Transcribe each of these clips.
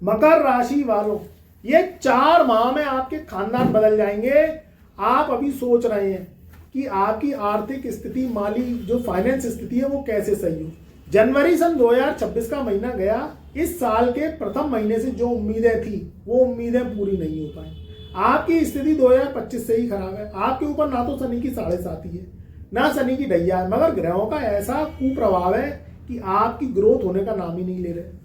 मकर राशि वालों, ये 4 माह में आपके खानदान बदल जाएंगे। आप अभी सोच रहे हैं कि आपकी आर्थिक स्थिति, माली जो फाइनेंस स्थिति है वो कैसे सही हो। जनवरी सन 2026 का महीना गया, इस साल के प्रथम महीने से जो उम्मीदें थी वो उम्मीदें पूरी नहीं हो पाई। आपकी स्थिति 2025 से ही खराब है। आपके ऊपर ना तो शनि की 7.5 है, ना शनि की ढैया है, मगर ग्रहों का ऐसा कुप्रभाव है कि आपकी ग्रोथ होने का नाम ही नहीं ले रहे।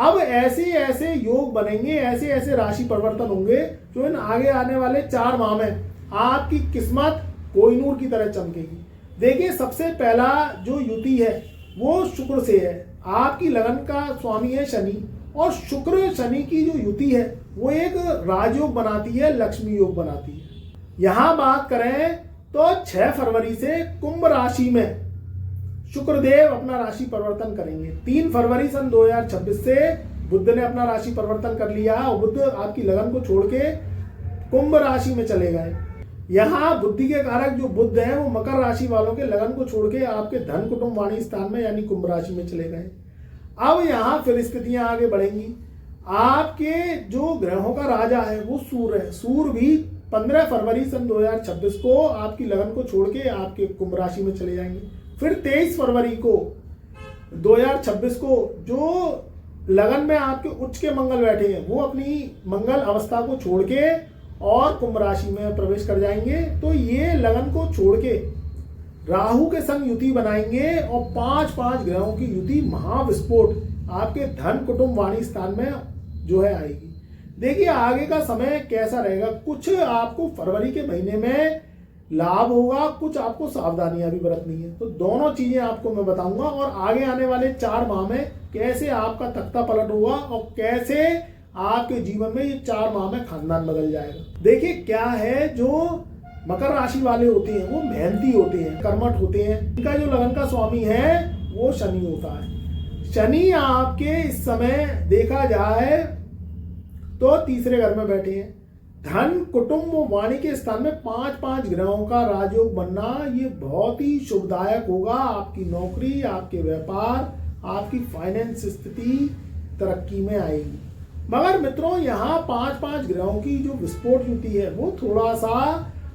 अब ऐसे ऐसे योग बनेंगे, ऐसे ऐसे राशि परिवर्तन होंगे जो इन आगे आने वाले 4 माह में आपकी किस्मत कोहिनूर की तरह चमकेगी। देखिए, सबसे पहला जो युति है वो शुक्र से है। आपकी लगन का स्वामी है शनि, और शुक्र शनि की जो युति है वो एक राजयोग बनाती है, लक्ष्मी योग बनाती है। यहां बात करें तो 6 फरवरी से कुंभ राशि में शुक्रदेव अपना राशि परिवर्तन करेंगे। 3 फरवरी सन 2026 से बुध ने अपना राशि परिवर्तन कर लिया और बुध आपकी लगन को छोड़ के कुंभ राशि में चले गए। यहाँ बुद्धि के कारक जो बुध है वो मकर राशि वालों के लगन को छोड़ के आपके धन कुटुंब वाणी स्थान में यानी कुंभ राशि में चले गए। अब यहाँ फिर स्थितियां आगे बढ़ेंगी। आपके जो ग्रहों का राजा है वो सूर्य है। सूर्य भी 15 फरवरी सन 2026 को आपकी लगन को छोड़ के आपके कुंभ राशि में चले जाएंगे। फिर 23 फरवरी को 2026 को जो लगन में आपके उच्च के मंगल बैठे हैं वो अपनी मंगल अवस्था को छोड़ के और कुंभ राशि में प्रवेश कर जाएंगे। तो ये लगन को छोड़ के राहु के संग युति बनाएंगे और 5 ग्रहों की युति महाविस्फोट आपके धन कुटुंब वाणी स्थान में जो है आएगी। देखिए आगे का समय कैसा रहेगा। कुछ आपको फरवरी के महीने में लाभ होगा, कुछ आपको सावधानियां भी बरतनी है। तो दोनों चीजें आपको मैं बताऊंगा और आगे आने वाले 4 माह में कैसे आपका तख्ता पलट होगा और कैसे आपके जीवन में ये 4 माह में खानदान बदल जाएगा। देखिए क्या है, जो मकर राशि वाले होते हैं वो मेहनती होते हैं, कर्मठ होते हैं। इनका जो लगन का स्वामी है वो शनि होता है। शनि आपके इस समय देखा जाए तो तीसरे घर में बैठे हैं। धन कुटुंब वाणी के स्थान में 5 ग्रहों का राजयोग बनना ये बहुत ही शुभदायक होगा। आपकी नौकरी, आपके व्यापार, आपकी फाइनेंस स्थिति तरक्की में आएगी। मगर मित्रों यहाँ 5 ग्रहों की जो विस्फोट युति है वो थोड़ा सा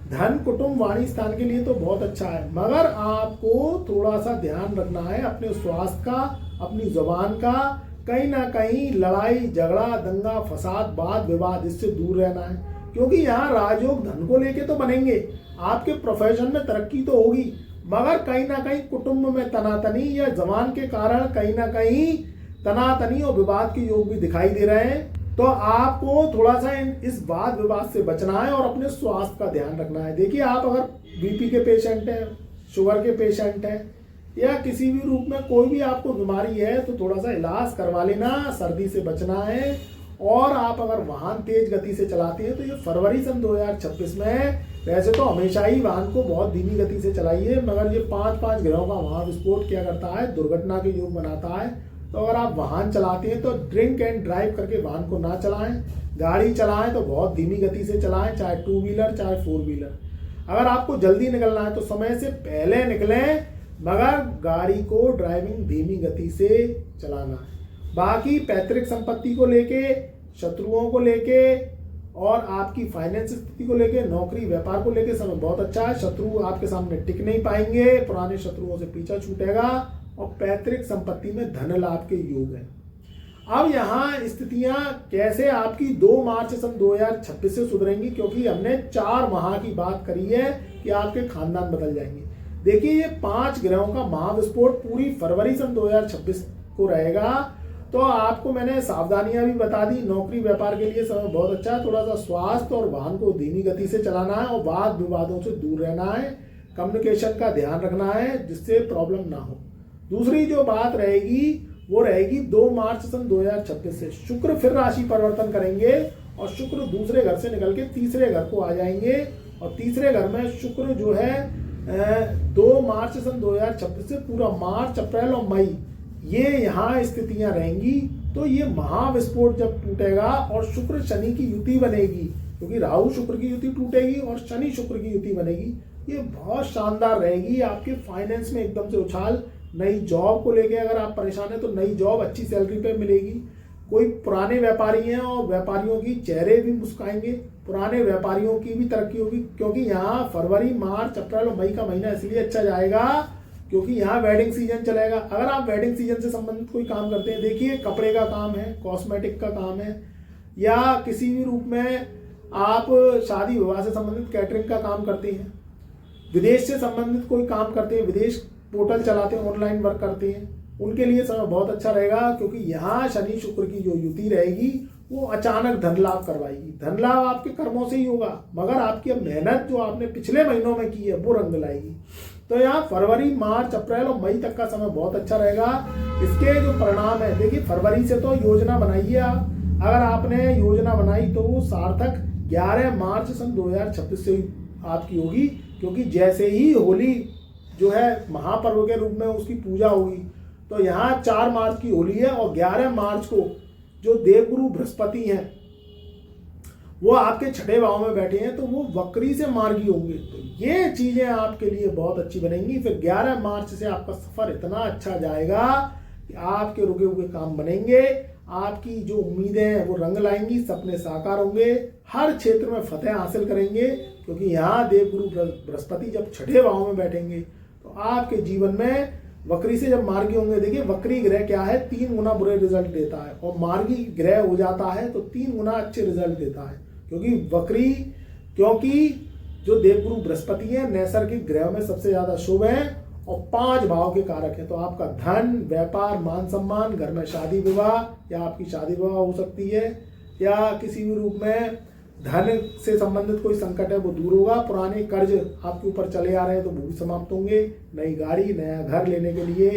धन कुटुंब वाणी स्थान के लिए तो बहुत अच्छा है, मगर आपको थोड़ा सा ध्यान रखना है अपने स्वास्थ्य का, अपनी जुबान का। कहीं ना कहीं लड़ाई झगड़ा, दंगा फसाद, वाद विवाद, इससे दूर रहना है, क्योंकि यहाँ राजयोग धन को लेके तो बनेंगे, आपके प्रोफेशन में तरक्की तो होगी, मगर कहीं ना कहीं कुटुंब में तनातनी या जबान के कारण कहीं ना कहीं तनातनी और विवाद के योग भी दिखाई दे रहे हैं। तो आपको थोड़ा सा इस वाद विवाद से बचना है और अपने स्वास्थ्य का ध्यान रखना है। देखिए आप अगर बीपी के पेशेंट हैं, शुगर के पेशेंट हैं या किसी भी रूप में कोई भी आपको बीमारी है तो थोड़ा सा इलाज करवा लेना, सर्दी से बचना है। और आप अगर वाहन तेज गति से चलाते हैं तो ये फरवरी सन 2026 में, वैसे तो हमेशा ही वाहन को बहुत धीमी गति से चलाइए, मगर ये 5 ग्रहों का महाविस्फोट क्या करता है, दुर्घटना के योग बनाता है। तो अगर आप वाहन चलाते हैं तो ड्रिंक एंड ड्राइव करके वाहन को ना चलाएं। गाड़ी चलाएं तो बहुत धीमी गति से चलाएं, चाहे 2 व्हीलर चाहे 4 व्हीलर। अगर आपको जल्दी निकलना है तो समय से पहले निकलें, मगर गाड़ी को ड्राइविंग धीमी गति से चलाना है। बाकी पैतृक संपत्ति को लेके, शत्रुओं को लेके और आपकी फाइनेंस स्थिति को लेके, नौकरी व्यापार को लेके समय बहुत अच्छा है। शत्रु आपके सामने टिक नहीं पाएंगे, पुराने शत्रुओं से पीछा छूटेगा और पैतृक संपत्ति में धन लाभ के योग है। अब यहाँ स्थितियां कैसे आपकी 2 मार्च सन 2026 से सुधरेंगी, क्योंकि हमने 4 माह की बात करी है कि आपके खानदान बदल जाएंगे। देखिए ये 5 ग्रहों का महाविस्फोट पूरी फरवरी सन 2026 को रहेगा। तो आपको मैंने सावधानियां भी बता दी। नौकरी व्यापार के लिए समय बहुत अच्छा है, थोड़ा सा स्वास्थ्य और वाहन को धीमी गति से चलाना है और वाद विवादों से दूर रहना है। कम्युनिकेशन का ध्यान रखना है जिससे प्रॉब्लम ना हो। दूसरी जो बात रहेगी वो रहेगी 2 मार्च सन 2026 से शुक्र फिर राशि परिवर्तन करेंगे और शुक्र दूसरे घर से निकल के तीसरे घर को आ जाएंगे। और तीसरे घर में शुक्र जो है 2 मार्च सन 2026 से पूरा मार्च, अप्रैल और मई ये यहाँ स्थितियां रहेंगी। तो ये महाविस्फोट जब टूटेगा और शुक्र शनि की युति बनेगी, क्योंकि राहु शुक्र की युति टूटेगी और शनि शुक्र की युति बनेगी, ये बहुत शानदार रहेगी। आपके फाइनेंस में एकदम से उछाल, नई जॉब को लेके अगर आप परेशान हैं तो नई जॉब अच्छी सैलरी पे मिलेगी। कोई पुराने व्यापारी हैं और व्यापारियों की चेहरे भी मुस्काएंगे, पुराने व्यापारियों की भी तरक्की होगी, क्योंकि यहाँ फरवरी, मार्च, अप्रैल और मई का महीना इसलिए अच्छा जाएगा क्योंकि यहाँ वेडिंग सीजन चलेगा। अगर आप वेडिंग सीजन से संबंधित कोई काम करते हैं, देखिए कपड़े का काम है, कॉस्मेटिक का काम है, या किसी भी रूप में आप शादी विवाह से संबंधित कैटरिंग का काम करते हैं, विदेश से संबंधित कोई काम करते हैं, विदेश पोर्टल चलाते हैं, ऑनलाइन वर्क करते हैं, उनके लिए समय बहुत अच्छा रहेगा क्योंकि यहाँ शनि शुक्र की जो युति रहेगी वो अचानक धन लाभ करवाएगी। धन लाभ आपके कर्मों से ही होगा, मगर आपकी मेहनत जो आपने पिछले महीनों में की है वो रंग लाएगी। तो यहाँ फरवरी, मार्च, अप्रैल और मई तक का समय बहुत अच्छा रहेगा। इसके जो परिणाम है, देखिए फरवरी से तो योजना बनाइए आप, अगर आपने योजना बनाई तो वो सार्थक 11 मार्च सन 2026 से आपकी होगी, क्योंकि जैसे ही होली जो है महापर्व के रूप में उसकी पूजा होगी, तो यहाँ 4 मार्च की होली है और 11 मार्च को जो देवगुरु बृहस्पति हैं वो आपके छठे भाव में बैठे हैं, तो वो वक्री से मार्गी होंगे। तो ये चीजें आपके लिए बहुत अच्छी बनेंगी। फिर 11 मार्च से आपका सफर इतना अच्छा जाएगा कि आपके रुके हुए काम बनेंगे, आपकी जो उम्मीदें हैं वो रंग लाएंगी, सपने साकार होंगे, हर क्षेत्र में फतेह हासिल करेंगे, क्योंकि यहाँ देवगुरु बृहस्पति जब छठे भाव में बैठेंगे तो आपके जीवन में वक्री से जब मार्गी होंगे, देखिए वक्री ग्रह क्या है, 3 गुना बुरे रिजल्ट देता है, और मार्गी ग्रह हो जाता है तो 3 गुना अच्छे रिजल्ट देता है, क्योंकि जो देवगुरु बृहस्पति है नैसर्गिक ग्रहों में सबसे ज्यादा शुभ है और 5 भाव के कारक है। तो आपका धन, व्यापार, मान सम्मान, घर में शादी विवाह या आपकी शादी विवाह हो सकती है, या किसी भी रूप में धन से संबंधित कोई संकट है वो दूर होगा, पुराने कर्ज आपके ऊपर चले आ रहे हैं तो वो भी समाप्त होंगे, नई गाड़ी, नया घर लेने के लिए,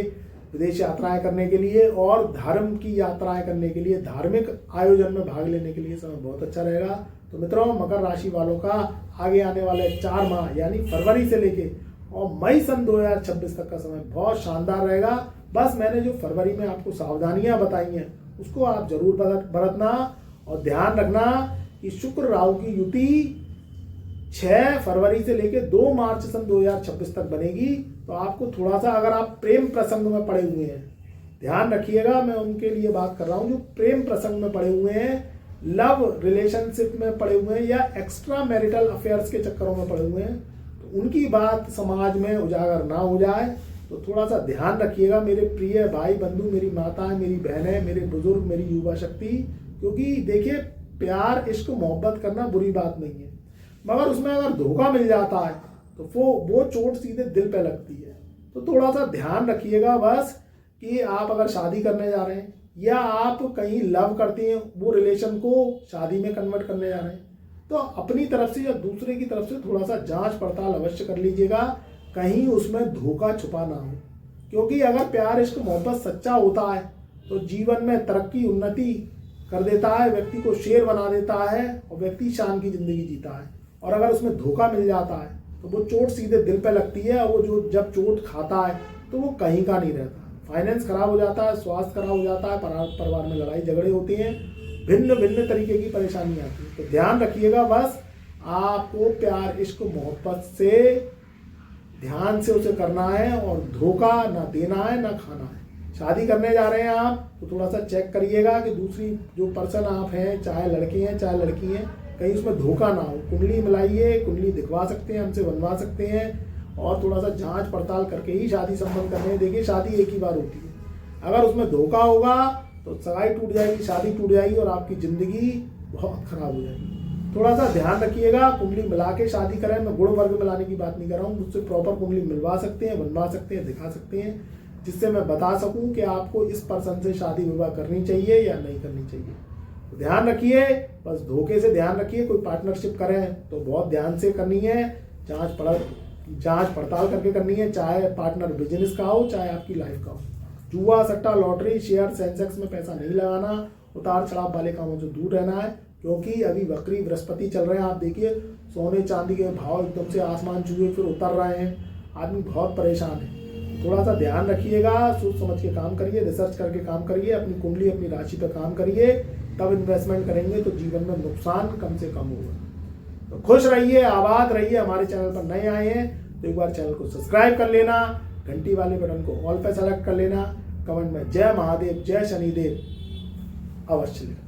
विदेश यात्राएं करने के लिए और धर्म की यात्राएं करने के लिए, धार्मिक आयोजन में भाग लेने के लिए समय बहुत अच्छा रहेगा। तो मित्रों, मकर राशि वालों का आगे आने वाले 4 माह यानी फरवरी से लेके और मई सन 2026 तक का समय बहुत शानदार रहेगा। बस मैंने जो फरवरी में आपको सावधानियां बताई हैं उसको आप जरूर बरतना और ध्यान रखना कि शुक्र राहु की युति 6 फरवरी से लेकर 2 मार्च सन 2026 तक बनेगी। तो आपको थोड़ा सा, अगर आप प्रेम प्रसंग में पड़े हुए हैं, ध्यान रखिएगा, मैं उनके लिए बात कर रहा हूं जो प्रेम प्रसंग में पड़े हुए हैं, लव रिलेशनशिप में पड़े हुए हैं या एक्स्ट्रा मैरिटल अफेयर्स के चक्करों में पड़े हुए हैं, तो उनकी बात समाज में उजागर ना हो जाए, तो थोड़ा सा ध्यान रखिएगा मेरे प्रिय भाई बंधु, मेरी माताएं, मेरी बहनें, मेरे बुजुर्ग, मेरी युवा शक्ति। क्योंकि देखिए, प्यार, इश्क, मोहब्बत करना बुरी बात नहीं है, मगर उसमें अगर धोखा मिल जाता है तो वो चोट सीधे दिल पे लगती है। तो थोड़ा सा ध्यान रखिएगा बस कि आप अगर शादी करने जा रहे हैं या आप कहीं लव करते हैं, वो रिलेशन को शादी में कन्वर्ट करने जा रहे हैं, तो अपनी तरफ से या दूसरे की तरफ से थोड़ा सा जांच पड़ताल अवश्य कर लीजिएगा, कहीं उसमें धोखा छुपा ना हो। क्योंकि अगर प्यार, इश्क, मोहब्बत सच्चा होता है तो जीवन में तरक्की, उन्नति कर देता है, व्यक्ति को शेर बना देता है और व्यक्ति शान की जिंदगी जीता है। और अगर उसमें धोखा मिल जाता है तो वो चोट सीधे दिल पे लगती है, और वो जो जब चोट खाता है तो वो कहीं का नहीं रहता। फाइनेंस खराब हो जाता है, स्वास्थ्य खराब हो जाता है, परिवार में लड़ाई झगड़े होते हैं, भिन्न भिन्न तरीके की परेशानी आती है। तो ध्यान रखिएगा, बस आपको प्यार, इश्क, मोहब्बत से ध्यान से उसे करना है और धोखा ना देना है ना खाना है। शादी करने जा रहे हैं आप तो थोड़ा सा चेक करिएगा कि दूसरी जो पर्सन आप हैं, चाहे लड़के हैं चाहे लड़की हैं, कहीं उसमें धोखा ना हो। कुंडली मिलाइए, कुंडली दिखवा सकते हैं, हमसे बनवा सकते हैं, और थोड़ा सा जांच पड़ताल करके ही शादी संपन्न करने हैं। देखिए, शादी एक ही बार होती है, अगर उसमें धोखा होगा तो सगाई टूट जाएगी, शादी टूट जाएगी और आपकी जिंदगी बहुत खराब हो जाएगी। थोड़ा सा ध्यान रखिएगा, कुंडली मिला के शादी करें। मैं गुण वर्ग मिलाने की बात नहीं कर रहा हूँ, मुझसे प्रॉपर कुंडली मिलवा सकते हैं, बनवा सकते हैं, दिखा सकते हैं, जिससे मैं बता सकूं कि आपको इस पर्सन से शादी विवाह करनी चाहिए या नहीं करनी चाहिए। तो ध्यान रखिए, बस धोखे से ध्यान रखिए। कोई पार्टनरशिप करें तो बहुत ध्यान से करनी है, जांच पड़ताल करके करनी है, चाहे पार्टनर बिजनेस का हो चाहे आपकी लाइफ का हो। जुआ, सट्टा, लॉटरी, शेयर, सेंसेक्स में पैसा नहीं लगाना, उतार चढ़ाव वाले कामों से दूर रहना है, क्योंकि अभी वक्री बृहस्पति चल रहे हैं। आप देखिए, सोने चांदी के भाव एकदम से आसमान छुए फिर उतर रहे हैं, आदमी बहुत परेशान है। थोड़ा सा ध्यान रखिएगा, सोच समझ के काम करिए, रिसर्च करके काम करिए, अपनी कुंडली, अपनी राशि पर काम करिए, तब इन्वेस्टमेंट करेंगे तो जीवन में नुकसान कम से कम होगा। तो खुश रहिए, आबाद रहिए। हमारे चैनल पर नए आए हैं तो एक बार चैनल को सब्सक्राइब कर लेना, घंटी वाले बटन को ऑल पे सेलेक्ट कर लेना, कमेंट में जय महादेव, जय शनिदेव अवश्य लें।